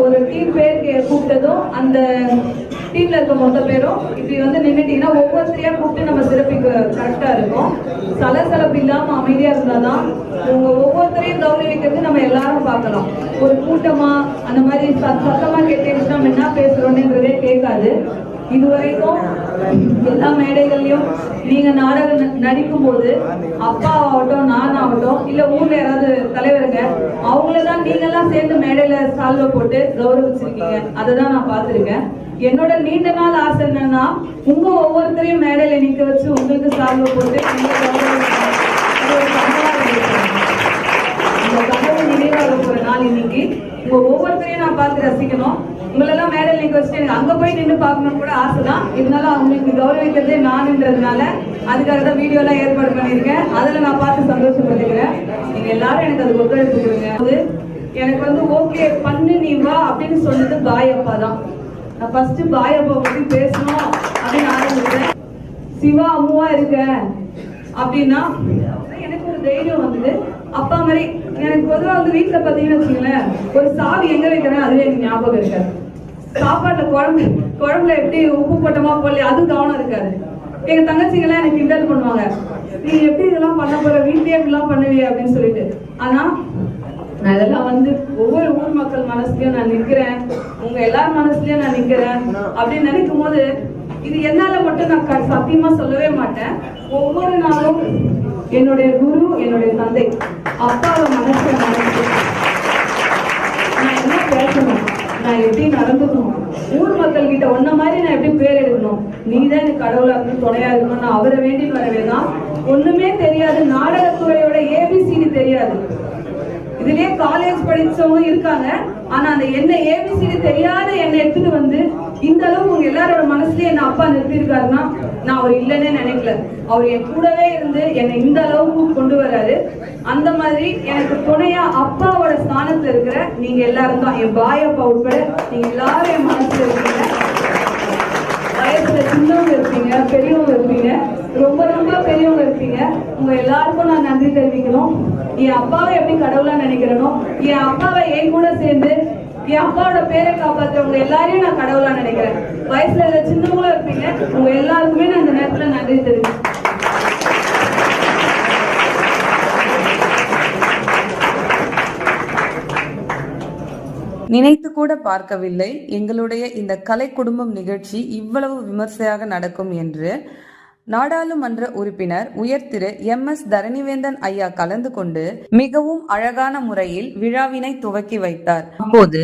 ஒரு டீம் பேர் கூப்பிட்டதும் அந்த டீம்ல இருக்க மொத்த பேரும் இப்படி நின்றுட்டீங்கன்னா ஒவ்வொருத்தரையா கூப்பிட்டு நம்ம சிறப்பிக்க கரெக்டா இருக்கும். சலசலப்பு இல்லாம அமைதியா இருந்தாதான் உங்க ஒவ்வொருத்தரையும் கௌரவிக்கிறது நம்ம எல்லாரும் பார்க்கலாம். ஒரு கூட்டமா அந்த மாதிரி சத்தமா கேட்டுச்சுன்னா நம்ம என்ன பேசுறோம்ன்றதே கேட்காது. இதுவரைக்கும் எல்லா மேடைகள்லயும் நீங்க நாடகம் நடிக்கும் போது அப்பா ஆகட்டும், நான் ஆகட்டும், இல்ல ஊர்ல யாராவது தலைவருங்க அவங்களதான் நீங்க எல்லாம் சேர்ந்து மேடையில சால்வை போட்டு கௌரவிச்சிருக்கீங்க. அததான் நான் பார்த்திருக்கேன். என்னோட நீண்ட நாள் ஆசை என்னன்னா உங்க ஒவ்வொருத்தரையும் மேடையில நிக்க வச்சு உங்களுக்கு சால்வை போட்டு இந்த கனவு நினைவாக போற நாள் இன்னைக்கு. உங்க ஒவ்வொருத்தரையும் நான் பார்த்து ரசிக்கணும். உங்களெல்லாம் மேடையில் நிக்க வச்சுட்டு எனக்கு அங்க போய் நின்று பார்க்கணும்னு கூட ஆசைதான். இருந்தாலும் அவங்களுக்கு கௌரவிக்கிறதே நான்ன்றதுனால அதுக்காக தான் வீடியோ எல்லாம் ஏற்பாடு பண்ணியிருக்கேன். அதுல நான் பார்த்து சந்தோஷப்பட்டுக்கிறேன். நீங்க எல்லாரும் எனக்கு அது ஒத்துழைப்பு கொடுங்க. அது எனக்கு ஓகே பண்ணு நீ வா அப்படின்னு சொன்னது பாயப்பா தான். நான் ஃபர்ஸ்ட் பாயப்பா பத்தி பேசணும் அப்படின்னு ஆரம்பிச்சேன். சிவா அம்முவா இருக்க அப்படின்னா எனக்கு ஒரு தைரியம் வந்தது. அப்பா மாதிரி எனக்கு பொதுவாக வீட்டுல பாத்தீங்கன்னு வச்சுங்களேன், ஒரு சாவி எங்க வைக்கிறேன் அதுவே எனக்கு ஞாபகம் இருக்காது. சாப்பாட்டுல குழம்புல எப்படி உப்பு போட்டோமா போடல அது கவனம் இருக்காது. எங்க தங்கச்சிங்கெல்லாம் எனக்கு கிண்டல் பண்ணுவாங்க, நீ எப்படி இதெல்லாம் பண்ண போற, வீட்லயே இப்படிலாம் பண்ணுவிய அப்படின்னு சொல்லிட்டு. ஆனா நான் இதெல்லாம் ஒவ்வொரு ஊர் மக்கள் மனசுலயும் நான் நிக்கிறேன், உங்க எல்லார் மனசுலயும் நான் நிக்கிறேன் அப்படின்னு நினைக்கும் போது இது என்னால மட்டும் நான் சத்தியமா சொல்லவே மாட்டேன். ஒவ்வொரு நாளும் என்னுடைய குரு, என்னுடைய தந்தை அப்பாவை மனசுல நான் என்ன பேசணும், நான் எப்படி நடந்துக்கணும், ஊர் மக்கள் கிட்ட ஒன்ன மாதிரி நான் எப்படி பேர் எடுக்கணும், நீதான் எனக்கு கடவுளா இருந்து துணையா இருக்கணும், நான் அவரை வேண்டி வரவேதான். ஒண்ணுமே தெரியாது, நாடகத்துறையோட ஏபிசிடி தெரியாது. இதுலயே காலேஜ் படிச்சவங்க இருக்காங்க. ஆனா அந்த என்ன ஏபிசிடி தெரியாத என்னை எடுத்துட்டு இந்த அளவுக்கு உங்க எல்லாரோட மனசுலயே என்ன அப்பா நிறுத்திருக்காருன்னா நான் அவர் இல்லைன்னே நினைக்கல. அவர் என் கூடவே இருந்து என்னை இந்த அளவுக்கு கொண்டு வராரு. அந்த மாதிரி எனக்கு துணையா அப்பாவோட ஸ்தானத்துல இருக்கிற நீங்க எல்லாரும் தான், என் பாயப்பா உட்பட நீங்க எல்லாரும் என் மனசுல இருக்கீங்க. வயசுல சின்னவங்க இருப்பீங்க, பெரியவங்க இருப்பீங்க, ரொம்ப ரொம்ப பெரியவங்க இருப்பீங்க. உங்க எல்லாருக்கும் நான் நன்றி தெரிவிக்கணும். என் அப்பாவை எப்படி கடவுளா நினைக்கிறேனோ, என் அப்பாவை என் கூட சேர்ந்து என் அப்பாவோட பேரை காப்பாற்றுறவங்க எல்லாரையும் நான் கடவுளா நினைக்கிறேன். வயசுல சின்னவங்களும் இருப்பீங்க, உங்க எல்லாருக்குமே நான் இந்த நேரத்துல நன்றி தெரிவிக்கிறேன். நினைத்து கூட பார்க்கவில்லை எங்களுடைய இந்த கலை குடும்பம் நிகழ்ச்சி இவ்வளவு விமர்சையாக நடக்கும் என்று. நாடாளுமன்ற உறுப்பினர் உயர் திரு MS தரணிவேந்தன் ஐயா கலந்து கொண்டு மிகவும் அழகான முறையில் விழாவினை துவக்கி வைத்தார். அப்போது